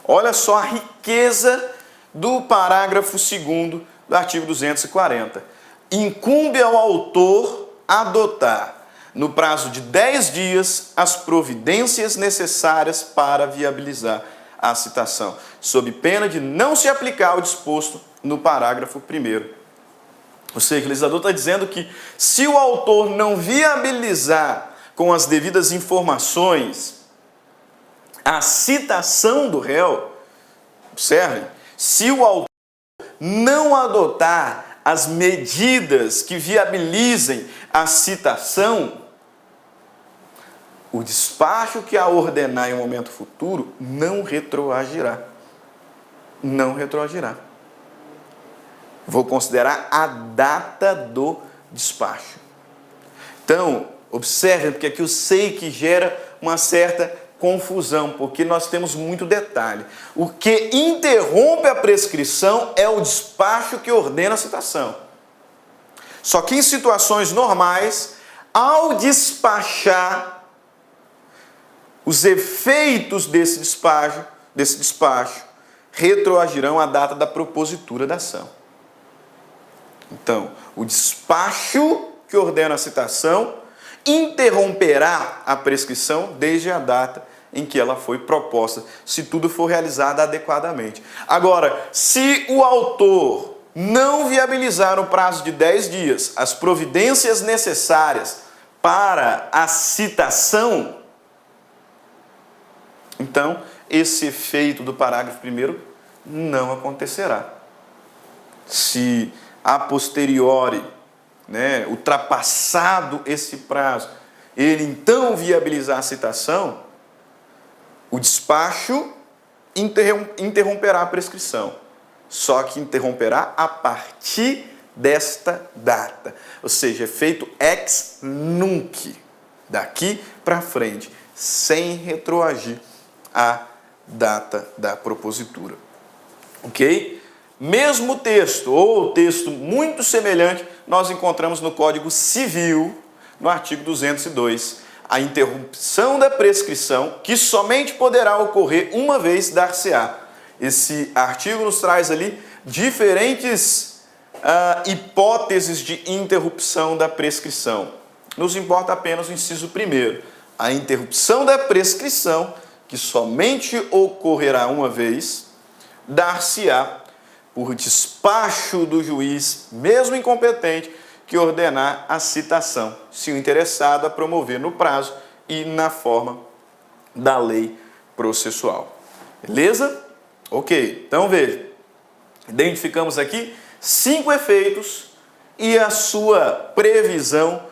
Olha só a riqueza do parágrafo 2º do artigo 240. Incumbe ao autor adotar, no prazo de 10 dias, as providências necessárias para viabilizar a citação, sob pena de não se aplicar o disposto no parágrafo 1º. Ou seja, o legislador está dizendo que se o autor não viabilizar com as devidas informações a citação do réu, observem, se o autor não adotar as medidas que viabilizem a citação, o despacho que a ordenar em um momento futuro não retroagirá. Não retroagirá. Vou considerar a data do despacho. Então, observe, porque aqui eu sei que gera uma certa confusão, porque nós temos muito detalhe. O que interrompe a prescrição é o despacho que ordena a citação. Só que em situações normais, ao despachar, os efeitos desse despacho retroagirão à data da propositura da ação. Então, o despacho que ordena a citação interromperá a prescrição desde a data em que ela foi proposta, se tudo for realizado adequadamente. Agora, se o autor não viabilizar no prazo de 10 dias as providências necessárias para a citação, então esse efeito do parágrafo 1º não acontecerá. Se a posteriori, ultrapassado esse prazo, ele então viabilizar a citação, o despacho interromperá a prescrição. Só que interromperá a partir desta data. Ou seja, efeito ex nunc, daqui para frente, sem retroagir a data da propositura. Ok? Mesmo texto, ou texto muito semelhante, nós encontramos no Código Civil, no artigo 202. A interrupção da prescrição, que somente poderá ocorrer uma vez dar-se-á. Esse artigo nos traz ali diferentes hipóteses de interrupção da prescrição. Nos importa apenas o inciso 1º. A interrupção da prescrição, que somente ocorrerá uma vez, dar-se-á por despacho do juiz, mesmo incompetente, que ordenar a citação, se o interessado a promover no prazo e na forma da lei processual. Beleza? Ok, então veja, identificamos aqui 5 efeitos e a sua previsão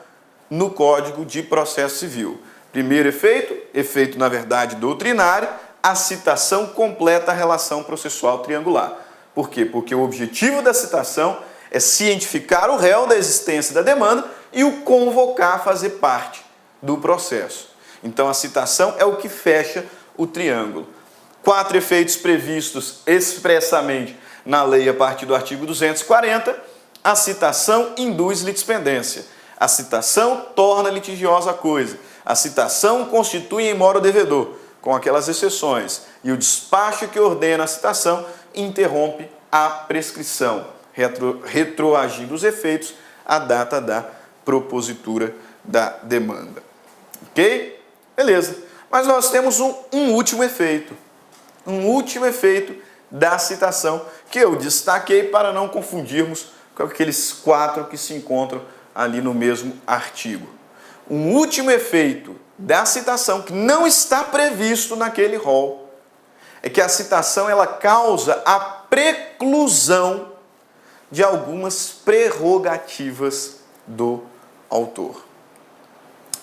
no Código de Processo Civil. Primeiro efeito na verdade doutrinário, a citação completa a relação processual triangular. Por quê? Porque o objetivo da citação é cientificar o réu da existência da demanda e o convocar a fazer parte do processo. Então a citação é o que fecha o triângulo. 4 efeitos previstos expressamente na lei a partir do artigo 240. A citação induz litispendência. A citação torna litigiosa a coisa. A citação constitui em mora devedor, com aquelas exceções. E o despacho que ordena a citação interrompe a prescrição, retroagindo os efeitos à data da propositura da demanda. Ok? Beleza. Mas nós temos um último efeito. Um último efeito da citação, que eu destaquei para não confundirmos com aqueles 4 que se encontram ali no mesmo artigo. Um último efeito da citação, que não está previsto naquele rol, é que a citação ela causa a preclusão de algumas prerrogativas do autor.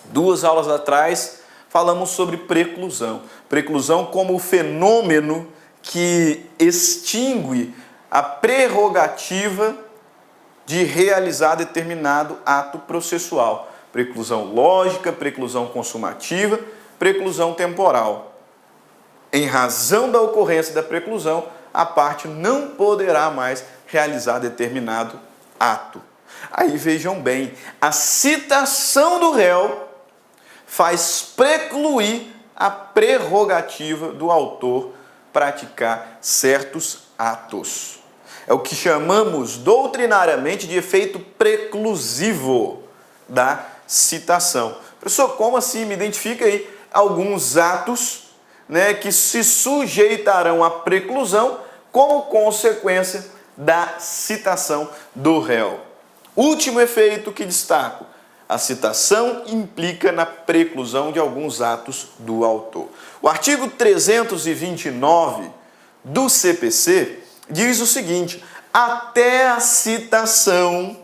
2 aulas atrás falamos sobre preclusão. Preclusão como o fenômeno que extingue a prerrogativa de realizar determinado ato processual. Preclusão lógica, preclusão consumativa, preclusão temporal. Em razão da ocorrência da preclusão, a parte não poderá mais realizar determinado ato. Aí vejam bem, a citação do réu faz precluir a prerrogativa do autor praticar certos atos. É o que chamamos doutrinariamente de efeito preclusivo da citação. Professor, como assim? Me identifica aí alguns atos, né, que se sujeitarão à preclusão como consequência da citação do réu. Último efeito que destaco: a citação implica na preclusão de alguns atos do autor. O artigo 329 do CPC diz o seguinte: até a citação,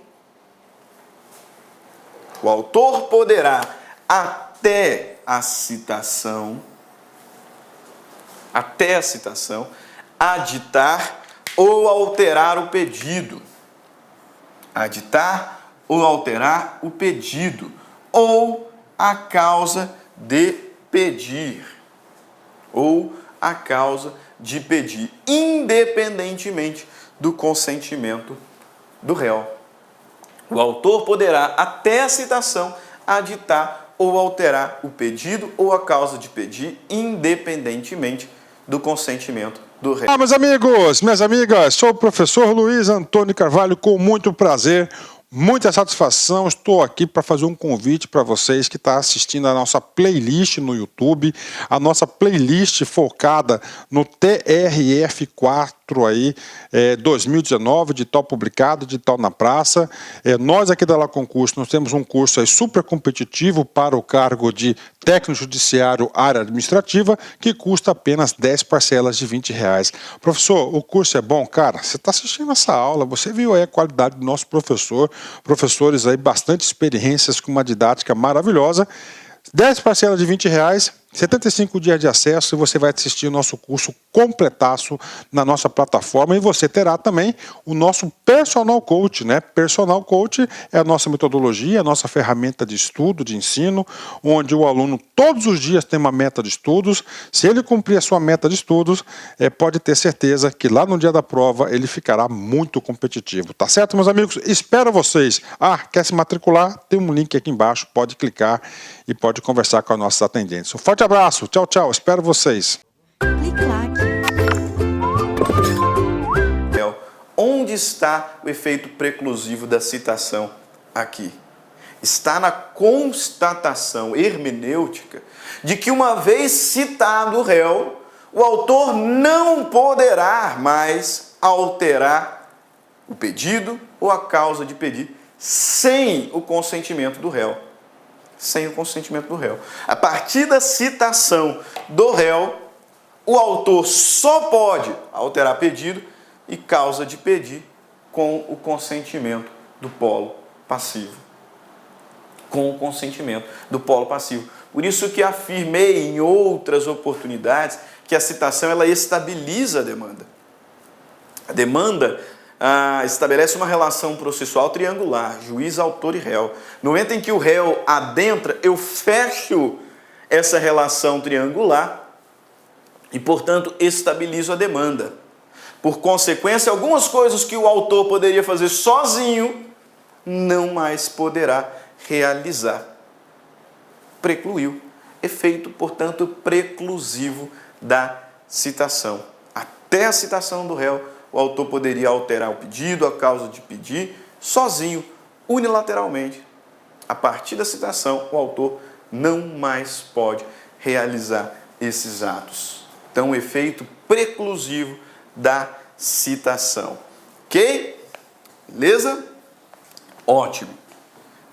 o autor poderá, até a citação, aditar ou alterar o pedido. Aditar ou alterar o pedido ou a causa de pedir. Ou a causa de pedir, independentemente do consentimento do réu. O autor poderá, até a citação, aditar ou alterar o pedido ou a causa de pedir, independentemente do consentimento do réu. Meus amigos, minhas amigas, sou o professor Luiz Antônio Carvalho, com muito prazer, muita satisfação. Estou aqui para fazer um convite para vocês que estão assistindo a nossa playlist no YouTube, a nossa playlist focada no TRF4 aí, 2019, de tal publicado, de tal na praça. Nós aqui da La Concurso, nós temos um curso aí super competitivo para o cargo de técnico judiciário área administrativa, que custa apenas 10 parcelas de R$20. Professor, o curso é bom? Cara, você está assistindo essa aula, você viu aí a qualidade do nosso professor, professores aí bastante experiências com uma didática maravilhosa. 10 parcelas de R$20, 75 dias de acesso, e você vai assistir o nosso curso completaço na nossa plataforma, e você terá também o nosso Personal Coach, né? Personal Coach é a nossa metodologia, a nossa ferramenta de estudo, de ensino, onde o aluno todos os dias tem uma meta de estudos. Se ele cumprir a sua meta de estudos, pode ter certeza que lá no dia da prova ele ficará muito competitivo, tá certo, meus amigos? Espero vocês. Quer se matricular? Tem um link aqui embaixo, pode clicar e pode conversar com os nossos atendentes. Um forte abraço, tchau, tchau, espero vocês. Onde está o efeito preclusivo da citação aqui? Está na constatação hermenêutica de que, uma vez citado o réu, o autor não poderá mais alterar o pedido ou a causa de pedir sem o consentimento do réu. Sem o consentimento do réu. A partir da citação do réu, o autor só pode alterar pedido e causa de pedir com o consentimento do polo passivo. Com o consentimento do polo passivo. Por isso que afirmei em outras oportunidades que a citação ela estabiliza a demanda. A demanda estabelece uma relação processual triangular, juiz, autor e réu. No momento em que o réu adentra, eu fecho essa relação triangular e, portanto, estabilizo a demanda. Por consequência, algumas coisas que o autor poderia fazer sozinho, não mais poderá realizar. Precluiu. Efeito, portanto, preclusivo da citação. Até a citação do réu, o autor poderia alterar o pedido, a causa de pedir, sozinho, unilateralmente. A partir da citação, o autor não mais pode realizar esses atos. Então, o efeito preclusivo da citação. Ok? Beleza? Ótimo.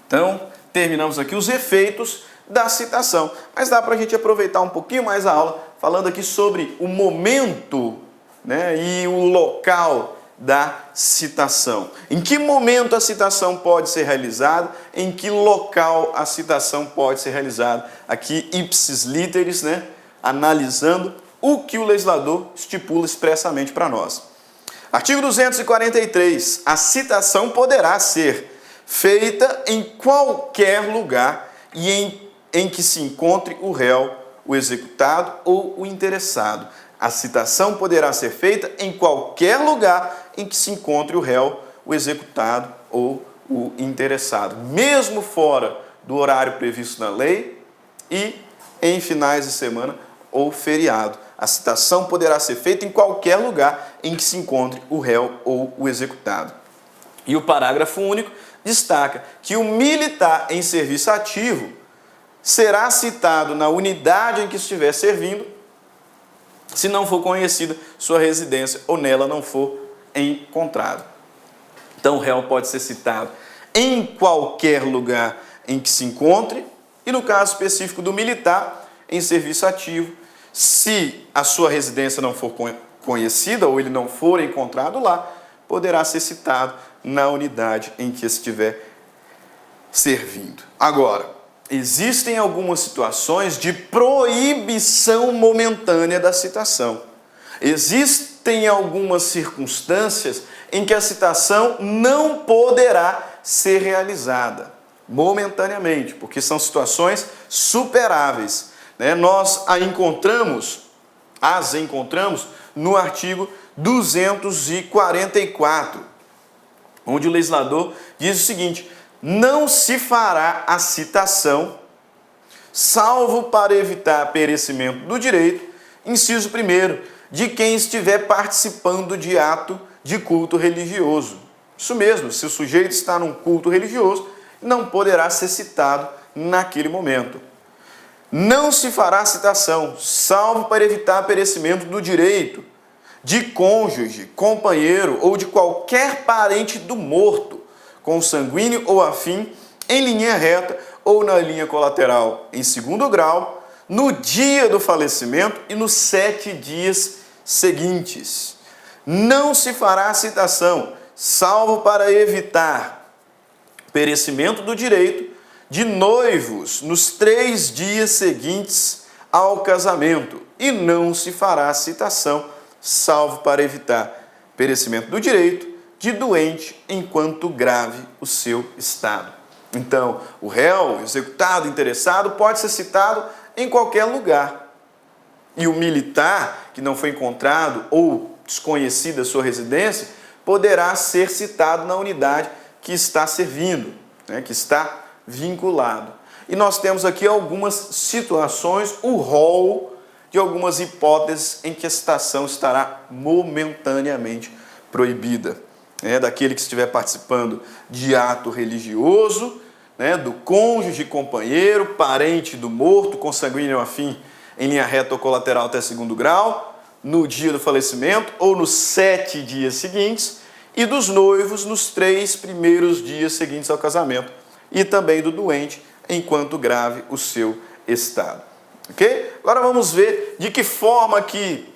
Então, terminamos aqui os efeitos da citação. Mas dá para a gente aproveitar um pouquinho mais a aula, falando aqui sobre o momento, né, e o local da citação. Em que momento a citação pode ser realizada? Em que local a citação pode ser realizada? Aqui, ipsis literis, né, analisando o que o legislador estipula expressamente para nós. Artigo 243. A citação poderá ser feita em qualquer lugar e em que se encontre o réu o executado ou o interessado. A citação poderá ser feita em qualquer lugar em que se encontre o réu, o executado ou o interessado, mesmo fora do horário previsto na lei e em finais de semana ou feriado. A citação poderá ser feita em qualquer lugar em que se encontre o réu ou o executado. E o parágrafo único destaca que o militar em serviço ativo será citado na unidade em que estiver servindo, se não for conhecida sua residência ou nela não for encontrado. Então, o réu pode ser citado em qualquer lugar em que se encontre, e no caso específico do militar em serviço ativo, se a sua residência não for conhecida ou ele não for encontrado lá, poderá ser citado na unidade em que estiver servindo. Agora, existem algumas situações de proibição momentânea da citação. Existem algumas circunstâncias em que a citação não poderá ser realizada momentaneamente, porque são situações superáveis, né? Nós as encontramos no artigo 244, onde o legislador diz o seguinte: não se fará a citação, salvo para evitar perecimento do direito, inciso 1º, de quem estiver participando de ato de culto religioso. Isso mesmo, se o sujeito está num culto religioso, não poderá ser citado naquele momento. Não se fará citação, salvo para evitar perecimento do direito, de cônjuge, companheiro ou de qualquer parente do morto, consanguíneo ou afim, em linha reta ou na linha colateral em segundo grau, no dia do falecimento e nos 7 dias seguintes. Não se fará citação, salvo para evitar perecimento do direito de noivos nos 3 dias seguintes ao casamento, e não se fará citação, salvo para evitar perecimento do direito de doente enquanto grave o seu estado. Então, o réu, executado, interessado, pode ser citado em qualquer lugar. E o militar, que não foi encontrado ou desconhecida a sua residência, poderá ser citado na unidade que está servindo, né, que está vinculado. E nós temos aqui algumas situações, o rol de algumas hipóteses em que a citação estará momentaneamente proibida. Daquele que estiver participando de ato religioso, do cônjuge, companheiro, parente do morto, consanguíneo afim, em linha reta ou colateral até segundo grau, no dia do falecimento ou nos 7 dias seguintes, e dos noivos nos 3 primeiros dias seguintes ao casamento, e também do doente enquanto grave o seu estado. Ok? Agora vamos ver de que forma que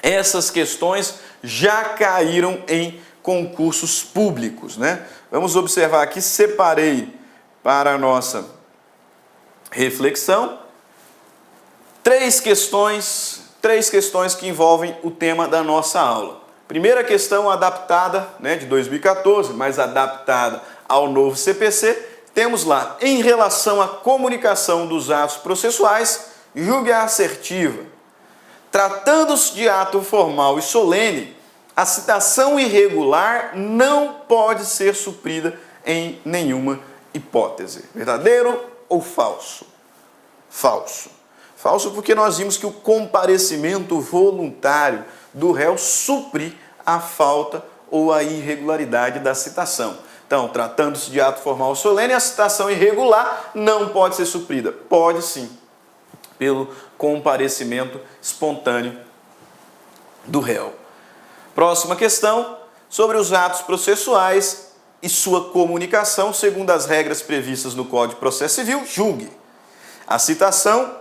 essas questões já caíram em concursos públicos, né? Vamos observar aqui, separei para a nossa reflexão 3 questões que envolvem o tema da nossa aula. Primeira questão adaptada, de 2014, mas adaptada ao novo CPC, temos lá, em relação à comunicação dos atos processuais, julgue a assertiva. Tratando-se de ato formal e solene, a citação irregular não pode ser suprida em nenhuma hipótese. Verdadeiro ou falso? Falso. Falso porque nós vimos que o comparecimento voluntário do réu supre a falta ou a irregularidade da citação. Então, tratando-se de ato formal ou solene, a citação irregular não pode ser suprida. Pode sim, pelo comparecimento espontâneo do réu. Próxima questão, sobre os atos processuais e sua comunicação segundo as regras previstas no Código de Processo Civil, julgue. A citação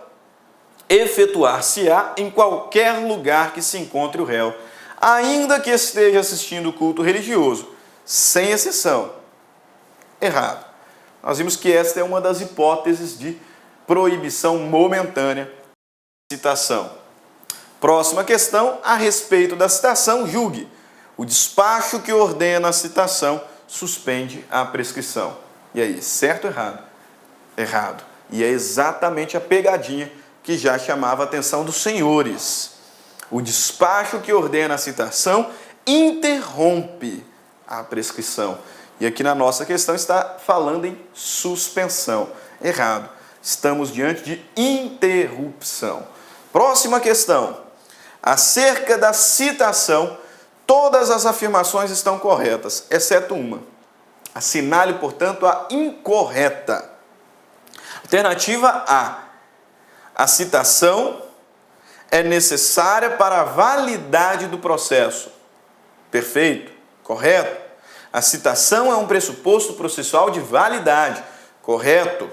efetuar-se-á em qualquer lugar que se encontre o réu, ainda que esteja assistindo o culto religioso, sem exceção. Errado. Nós vimos que esta é uma das hipóteses de proibição momentânea de citação. Próxima questão, a respeito da citação, julgue. O despacho que ordena a citação suspende a prescrição. E aí, certo ou errado? Errado. E é exatamente a pegadinha que já chamava a atenção dos senhores. O despacho que ordena a citação interrompe a prescrição. E aqui na nossa questão está falando em suspensão. Errado. Estamos diante de interrupção. Próxima questão. Acerca da citação, todas as afirmações estão corretas, exceto uma. Assinale, portanto, a incorreta. Alternativa A. A citação é necessária para a validade do processo. Perfeito? Correto? A citação é um pressuposto processual de validade. Correto?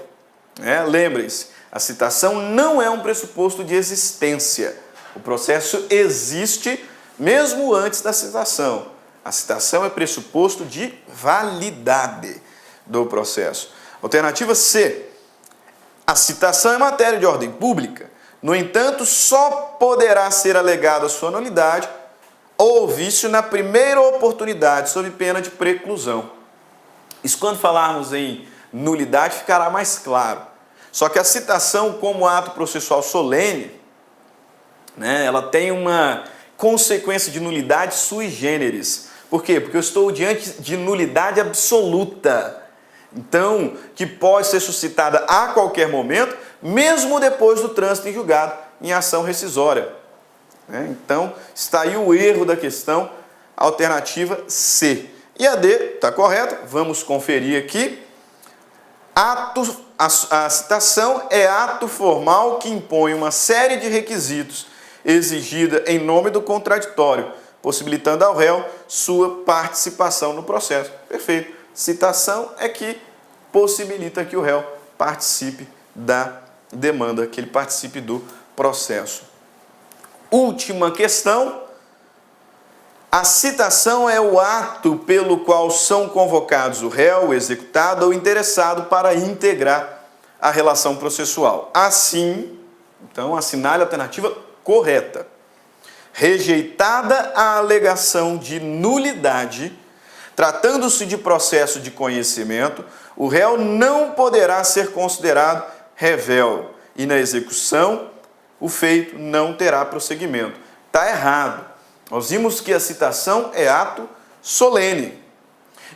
Lembrem-se, a citação não é um pressuposto de existência. O processo existe mesmo antes da citação. A citação é pressuposto de validade do processo. Alternativa C. A citação é matéria de ordem pública. No entanto, só poderá ser alegada sua nulidade ou vício na primeira oportunidade, sob pena de preclusão. Isso, quando falarmos em nulidade, ficará mais claro. Só que a citação, como ato processual solene, ela tem uma consequência de nulidade sui generis. Por quê? Porque eu estou diante de nulidade absoluta. Então, que pode ser suscitada a qualquer momento, mesmo depois do trânsito em julgado, em ação rescisória. Então, está aí o erro da questão, alternativa C. E a D está correta, vamos conferir aqui. A citação é ato formal que impõe uma série de requisitos exigida em nome do contraditório, possibilitando ao réu sua participação no processo. Perfeito. Citação é que possibilita que o réu participe da demanda, que ele participe do processo. Última questão. A citação é o ato pelo qual são convocados o réu, o executado ou o interessado para integrar a relação processual. Assim, então, assinale a alternativa correta. Rejeitada a alegação de nulidade, tratando-se de processo de conhecimento, o réu não poderá ser considerado revel e na execução o feito não terá prosseguimento. Está errado. Nós vimos que a citação é ato solene.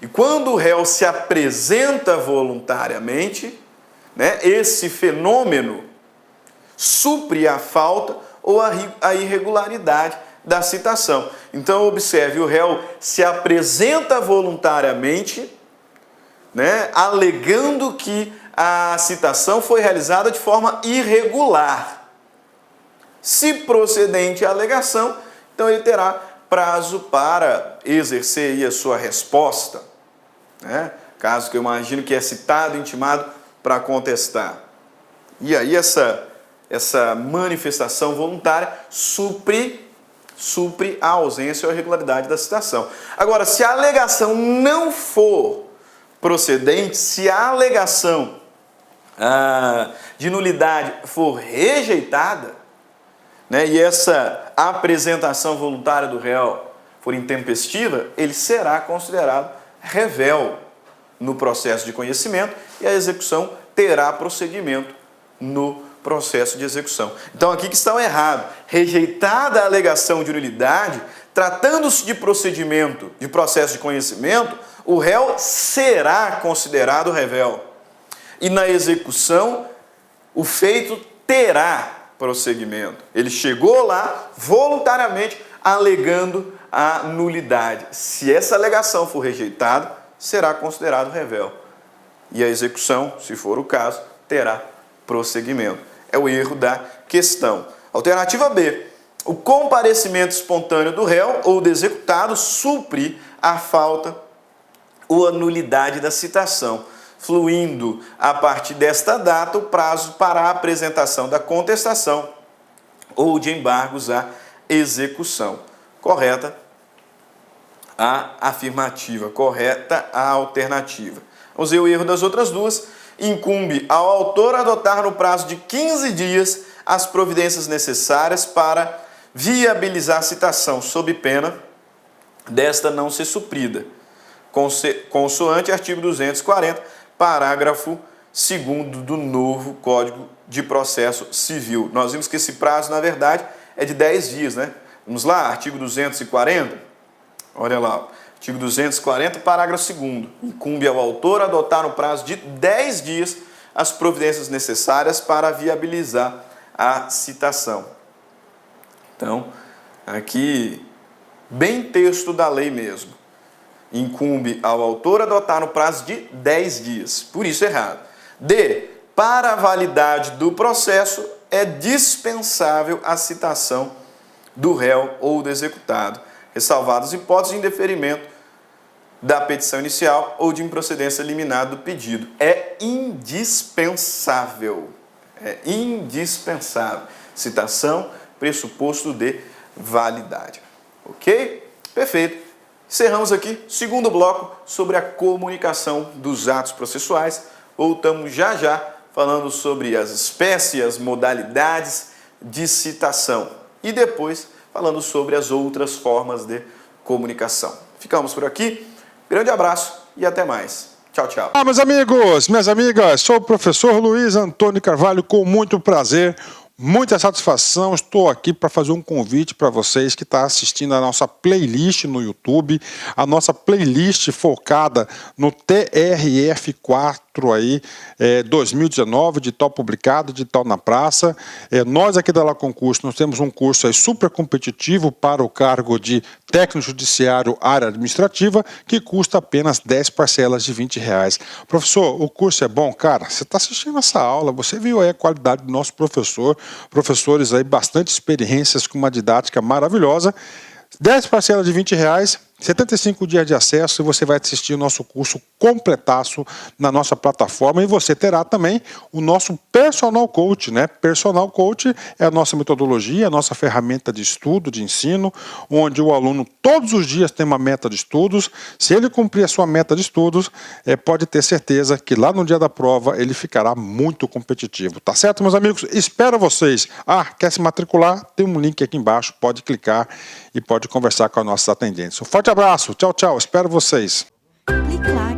E quando o réu se apresenta voluntariamente, esse fenômeno supre a falta ou a irregularidade da citação. Então, observe, o réu se apresenta voluntariamente, alegando que a citação foi realizada de forma irregular. Se procedente a alegação, então ele terá prazo para exercer aí a sua resposta, caso que eu imagino que é citado, intimado para contestar. E aí essa manifestação voluntária supre a ausência ou a irregularidade da citação. Agora, se a alegação não for procedente, se a alegação de nulidade for rejeitada, e essa apresentação voluntária do réu for intempestiva, ele será considerado revel no processo de conhecimento e a execução terá prosseguimento no processo de execução. Então, aqui que está o errado. Rejeitada a alegação de nulidade, tratando-se de procedimento, de processo de conhecimento, o réu será considerado revel. E na execução, o feito terá prosseguimento. Ele chegou lá voluntariamente alegando a nulidade. Se essa alegação for rejeitada, será considerado revel. E a execução, se for o caso, terá prosseguimento. É o erro da questão. Alternativa B. O comparecimento espontâneo do réu ou do executado supre a falta ou a nulidade da citação, fluindo a partir desta data o prazo para a apresentação da contestação ou de embargos à execução. Correta a afirmativa, correta a alternativa. Vamos ver o erro das outras duas. Incumbe ao autor adotar no prazo de 15 dias as providências necessárias para viabilizar a citação, sob pena desta não ser suprida, consoante artigo 240, parágrafo 2º do novo Código de Processo Civil. Nós vimos que esse prazo, na verdade, é de 10 dias, né? Vamos lá, artigo 240. Olha lá, artigo 240, parágrafo 2º. Incumbe ao autor adotar no prazo de 10 dias as providências necessárias para viabilizar a citação. Então, aqui, bem texto da lei mesmo. Incumbe ao autor adotar no prazo de 10 dias. Por isso, errado. D. Para a validade do processo, é dispensável a citação do réu ou do executado, ressalvadas hipóteses de indeferimento da petição inicial ou de improcedência liminar do pedido. É indispensável. É indispensável. Citação, pressuposto de validade. Ok? Perfeito. Encerramos aqui o 2º bloco sobre a comunicação dos atos processuais. Voltamos já já falando sobre as espécies, as modalidades de citação. E depois falando sobre as outras formas de comunicação. Ficamos por aqui. Grande abraço e até mais. Tchau, tchau. Meus amigos, minhas amigas, sou o professor Luiz Antônio Carvalho, com muito prazer, muita satisfação. Estou aqui para fazer um convite para vocês que estão assistindo a nossa playlist no YouTube, a nossa playlist focada no TRF4 aí, 2019, de tal publicado, de tal na praça. Nós aqui da La Concurso, nós temos um curso aí super competitivo para o cargo de técnico judiciário área administrativa, que custa apenas 10 parcelas de R$20. Professor, o curso é bom? Cara, você está assistindo essa aula, você viu aí a qualidade do nosso professor, professores aí bastante experiências com uma didática maravilhosa. 10 parcelas de R$20, 75 dias de acesso, e você vai assistir o nosso curso completaço na nossa plataforma, e você terá também o nosso Personal Coach, né? Personal Coach é a nossa metodologia, a nossa ferramenta de estudo, de ensino, onde o aluno todos os dias tem uma meta de estudos. Se ele cumprir a sua meta de estudos, pode ter certeza que lá no dia da prova ele ficará muito competitivo. Tá certo, meus amigos? Espero vocês. Quer se matricular? Tem um link aqui embaixo, pode clicar e pode conversar com os nossos atendentes. Um forte abraço, tchau, tchau, espero vocês. Clique lá